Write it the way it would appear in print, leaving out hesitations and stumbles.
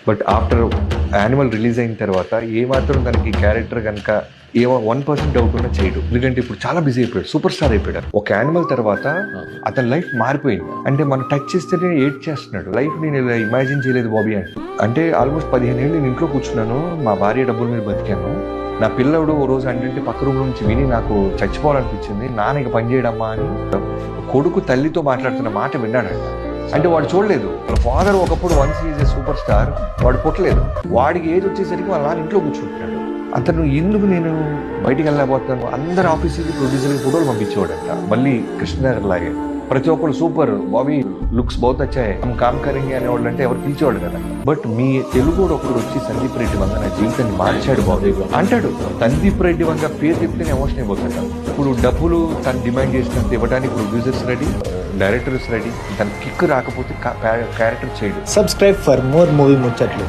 But after animal release అయిన తర్వాత ఏమాత్రం దానికి క్యారెక్టర్ కనుక 1% డౌట్ ఉన్నా చేయడు. ఎందుకంటే ఇప్పుడు చాలా బిజీ అయిపోయాడు, సూపర్ స్టార్ అయిపోయాడు. ఒక యానిమల్ తర్వాత అతని లైఫ్ మారిపోయింది. అంటే మనం టచ్ చేస్తేనే ఏడ్ చేస్తున్నాడు. లైఫ్ నేను ఇలా ఇమాజిన్ చేయలేదు బాబీ అంటే ఆల్మోస్ట్ 15 ఏళ్ళు నేను ఇంట్లో కూర్చున్నాను, మా భార్య డబ్బుల మీద బతికాను. నా పిల్లడు ఓ రోజు అంటే పక్క రూమ్ నుంచి విని నాకు చచ్చిపోవాలనిపించింది, నాన్న ఇక పని చేయడమ్మా అని కొడుకు తల్లితో మాట్లాడుతున్న మాట విన్నాడంట. అంటే వాడు చూడలేదు, వాళ్ళ ఫాదర్ ఒకప్పుడు once is a super star, వాడు పుట్టలేదు. వాడికి ఏజ్ వచ్చేసరికి వాళ్ళ నాన్న ఇంట్లో కూర్చుంటున్నాడు. అతను ఎందుకు నేను బయటికి వెళ్ళలేకపోతున్నాను, అందరు ఆఫీసుకి ప్రొడ్యూసర్కి ఫోటోలు పంపించేవాడంట. మళ్ళీ కృష్ణ గారు లాగే ప్రతి ఒక్కరు సూపర్ బాబీ లుక్స్ బహుత్ వచ్చాయి కామ్ కరెంగే అనేవాళ్ళు అంటే ఎవరు పిలిచేవాడు కదా. బట్ మీ తెలుగు ఒకడు వచ్చి సందీప్ రెడ్డి వంగ నా జీవితాన్ని మార్చాడు బాబీ అంటాడు. సందీప్ రెడ్డి వంగ పేరు చెప్తేనే ఎమోషన్ అయిపోతాడు. ఇప్పుడు డబ్బులు తను డిమాండ్ చేసినంత ఇవ్వడానికి ప్రొడ్యూసర్స్ రెడీ, డైరెక్టర్స్ రెడీ. తన కిక్ రాకపోతే క్యారెక్టర్ చేయడు. సబ్స్క్రైబ్ ఫర్ మోర్ మూవీ ముచ్చట్లు.